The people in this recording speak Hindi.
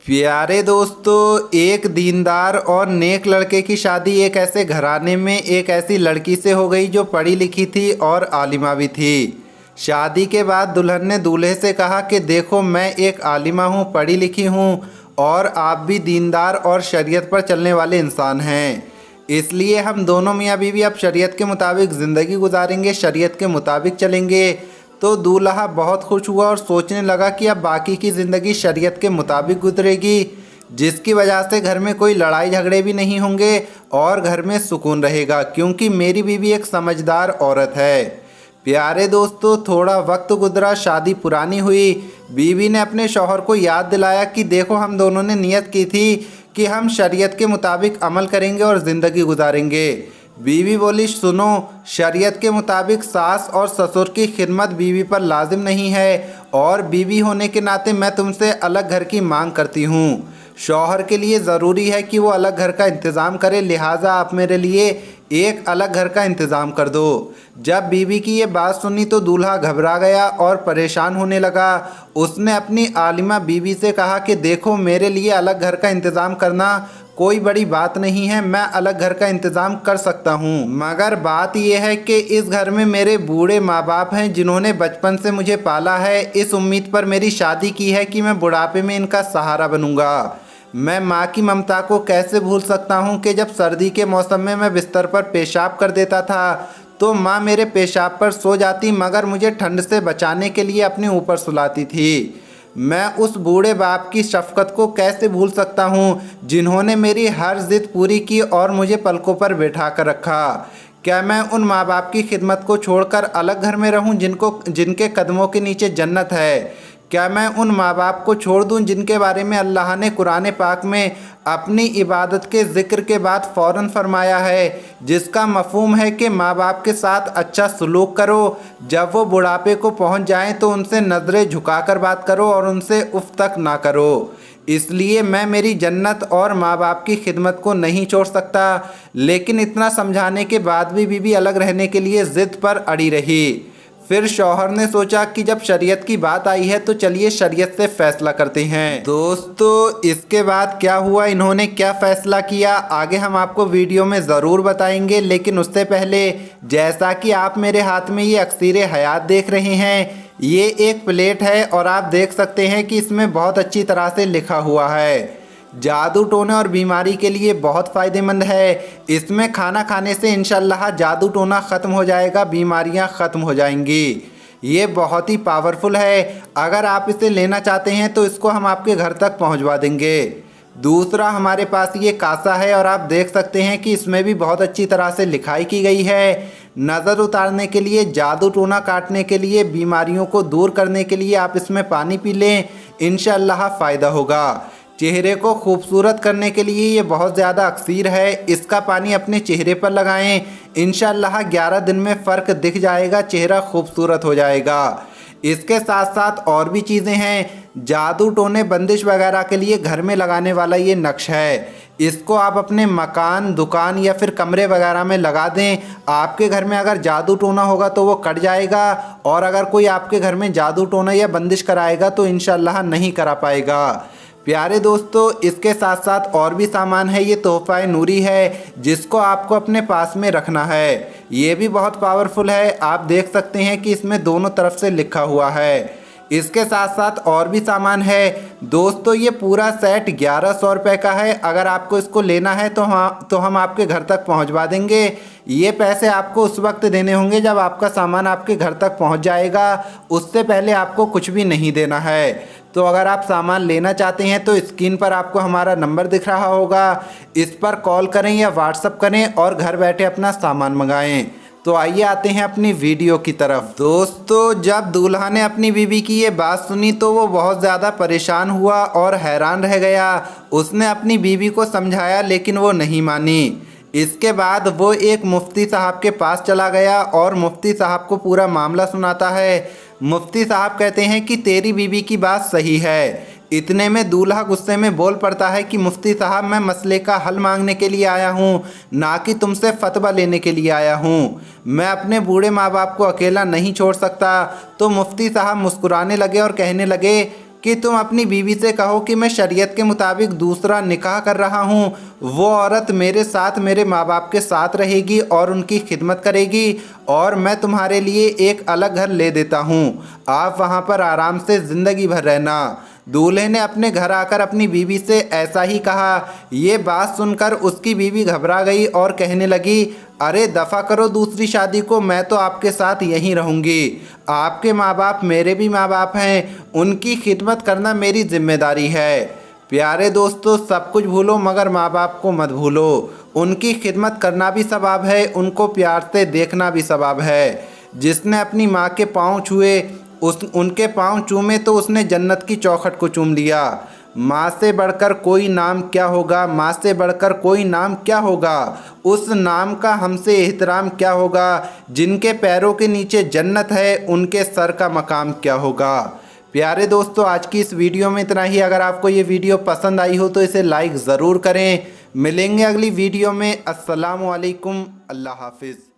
प्यारे दोस्तों, एक दीनदार और नेक लड़के की शादी एक ऐसे घराने में एक ऐसी लड़की से हो गई जो पढ़ी लिखी थी और आलिमा भी थी। शादी के बाद दुल्हन ने दूल्हे से कहा कि देखो, मैं एक आलिमा हूँ, पढ़ी लिखी हूँ और आप भी दीनदार और शरीयत पर चलने वाले इंसान हैं। इसलिए हम दोनों मियाँ बीवी अब शरीयत के मुताबिक ज़िंदगी गुजारेंगे, शरीयत के मुताबिक चलेंगे। तो दूल्हा बहुत खुश हुआ और सोचने लगा कि अब बाकी की ज़िंदगी शरीयत के मुताबिक गुजरेगी, जिसकी वजह से घर में कोई लड़ाई झगड़े भी नहीं होंगे और घर में सुकून रहेगा, क्योंकि मेरी बीवी एक समझदार औरत है। प्यारे दोस्तों, थोड़ा वक्त गुजरा, शादी पुरानी हुई। बीवी ने अपने शौहर को याद दिलाया कि देखो, हम दोनों ने नियत की थी कि हम शरीयत के मुताबिक अमल करेंगे और ज़िंदगी गुजारेंगे। बीवी बोली, सुनो, शरीयत के मुताबिक सास और ससुर की खिदमत बीवी पर लाजिम नहीं है और बीवी होने के नाते मैं तुमसे अलग घर की मांग करती हूँ। शौहर के लिए ज़रूरी है कि वो अलग घर का इंतज़ाम करे, लिहाजा आप मेरे लिए एक अलग घर का इंतज़ाम कर दो। जब बीवी की ये बात सुनी तो दूल्हा घबरा गया और परेशान होने लगा। उसने अपनी आलिमा बीवी से कहा कि देखो, मेरे लिए अलग घर का इंतज़ाम करना कोई बड़ी बात नहीं है, मैं अलग घर का इंतज़ाम कर सकता हूँ, मगर बात यह है कि इस घर में मेरे बूढ़े माँ बाप हैं जिन्होंने बचपन से मुझे पाला है। इस उम्मीद पर मेरी शादी की है कि मैं बुढ़ापे में इनका सहारा बनूंगा। मैं माँ की ममता को कैसे भूल सकता हूँ कि जब सर्दी के मौसम में मैं बिस्तर पर पेशाब कर देता था तो माँ मेरे पेशाब पर सो जाती, मगर मुझे ठंड से बचाने के लिए अपने ऊपर सुलाती थी। मैं उस बूढ़े बाप की शफ़क़त को कैसे भूल सकता हूँ जिन्होंने मेरी हर ज़िद पूरी की और मुझे पलकों पर बैठा कर रखा। क्या मैं उन माँ बाप की खिदमत को छोड़कर अलग घर में रहूँ जिनके कदमों के नीचे जन्नत है? क्या मैं उन माँ बाप को छोड़ दूँ जिनके बारे में अल्लाह ने कुरान पाक में अपनी इबादत के ज़िक्र के बाद फ़ौरन फरमाया है, जिसका मफ़हूम है कि माँ बाप के साथ अच्छा सलूक करो, जब वो बुढ़ापे को पहुँच जाएं तो उनसे नज़रें झुकाकर बात करो और उनसे उफ़ तक ना करो। इसलिए मैं मेरी जन्नत और माँ बाप की खिदमत को नहीं छोड़ सकता। लेकिन इतना समझाने के बाद भी बीवी अलग रहने के लिए ज़िद पर अड़ी रही। फिर शौहर ने सोचा कि जब शरीयत की बात आई है तो चलिए शरीयत से फैसला करते हैं। दोस्तों, इसके बाद क्या हुआ, इन्होंने क्या फैसला किया, आगे हम आपको वीडियो में ज़रूर बताएंगे। लेकिन उससे पहले, जैसा कि आप मेरे हाथ में ये अक्सीर हयात देख रहे हैं, ये एक प्लेट है और आप देख सकते हैं कि इसमें बहुत अच्छी तरह से लिखा हुआ है जादू टोने और बीमारी के लिए बहुत फ़ायदेमंद है। इसमें खाना खाने से इंशाल्लाह जादू टोना ख़त्म हो जाएगा, बीमारियां ख़त्म हो जाएंगी। ये बहुत ही पावरफुल है। अगर आप इसे लेना चाहते हैं तो इसको हम आपके घर तक पहुंचवा देंगे। दूसरा, हमारे पास ये कासा है और आप देख सकते हैं कि इसमें भी बहुत अच्छी तरह से लिखाई की गई है। नज़र उतारने के लिए, जादू टोना काटने के लिए, बीमारियों को दूर करने के लिए आप इसमें पानी पी लें, इंशाल्लाह फ़ायदा होगा। चेहरे को खूबसूरत करने के लिए ये बहुत ज़्यादा अक्सीर है। इसका पानी अपने चेहरे पर लगाएं, इंशाल्लाह 11 दिन में फ़र्क दिख जाएगा, चेहरा खूबसूरत हो जाएगा। इसके साथ साथ और भी चीज़ें हैं। जादू टोने, बंदिश वगैरह के लिए घर में लगाने वाला ये नक्श है। इसको आप अपने मकान, दुकान या फिर कमरे वगैरह में लगा दें। आपके घर में अगर जादू टोना होगा तो वो कट जाएगा, और अगर कोई आपके घर में जादू टोना या बंदिश कराएगा तो इंशाल्लाह नहीं करा पाएगा। प्यारे दोस्तों, इसके साथ साथ और भी सामान है। ये तोहफ़ा नूरी है जिसको आपको अपने पास में रखना है। ये भी बहुत पावरफुल है। आप देख सकते हैं कि इसमें दोनों तरफ से लिखा हुआ है। इसके साथ साथ और भी सामान है। दोस्तों, ये पूरा सेट 1100 रुपये का है। अगर आपको इसको लेना है तो हम आपके घर तक पहुंचवा देंगे। ये पैसे आपको उस वक्त देने होंगे जब आपका सामान आपके घर तक पहुंच जाएगा। उससे पहले आपको कुछ भी नहीं देना है। तो अगर आप सामान लेना चाहते हैं तो स्क्रीन पर आपको हमारा नंबर दिख रहा होगा, इस पर कॉल करें या व्हाट्सअप करें और घर बैठे अपना सामान मंगाएं। तो आइए आते हैं अपनी वीडियो की तरफ। दोस्तों, जब दूल्हा ने अपनी बीवी की ये बात सुनी तो वो बहुत ज़्यादा परेशान हुआ और हैरान रह गया। उसने अपनी बीवी को समझाया लेकिन वो नहीं मानी। इसके बाद वो एक मुफ्ती साहब के पास चला गया और मुफ्ती साहब को पूरा मामला सुनाता है। मुफ्ती साहब कहते हैं कि तेरी बीवी की बात सही है। इतने में दूल्हा गुस्से में बोल पड़ता है कि मुफ्ती साहब, मैं मसले का हल मांगने के लिए आया हूँ, ना कि तुमसे फतवा लेने के लिए आया हूँ। मैं अपने बूढ़े माँ बाप को अकेला नहीं छोड़ सकता। तो मुफ्ती साहब मुस्कुराने लगे और कहने लगे कि तुम अपनी बीवी से कहो कि मैं शरीयत के मुताबिक दूसरा निकाह कर रहा हूँ, वो औरत मेरे साथ मेरे माँ बाप के साथ रहेगी और उनकी खिदमत करेगी, और मैं तुम्हारे लिए एक अलग घर ले देता हूँ, आप वहाँ पर आराम से ज़िंदगी भर रहना। दूल्हे ने अपने घर आकर अपनी बीवी से ऐसा ही कहा। ये बात सुनकर उसकी बीवी घबरा गई और कहने लगी, अरे दफ़ा करो दूसरी शादी को, मैं तो आपके साथ यहीं रहूँगी। आपके माँ बाप मेरे भी माँ बाप हैं, उनकी खिदमत करना मेरी जिम्मेदारी है। प्यारे दोस्तों, सब कुछ भूलो मगर माँ बाप को मत भूलो। उनकी खिदमत करना भी सवाब है, उनको प्यार से देखना भी सवाब है। जिसने अपनी माँ के पाँव छुए, उनके पाँव चूमे तो उसने जन्नत की चौखट को चूम लिया। माँ से बढ़कर कोई नाम क्या होगा, माँ से बढ़कर कोई नाम क्या होगा, उस नाम का हमसे एहतराम क्या होगा। जिनके पैरों के नीचे जन्नत है, उनके सर का मकाम क्या होगा। प्यारे दोस्तों, आज की इस वीडियो में इतना ही। अगर आपको ये वीडियो पसंद आई हो तो इसे लाइक ज़रूर करें। मिलेंगे अगली वीडियो में। अस्सलामु अलैकुम, अल्लाह हाफिज़।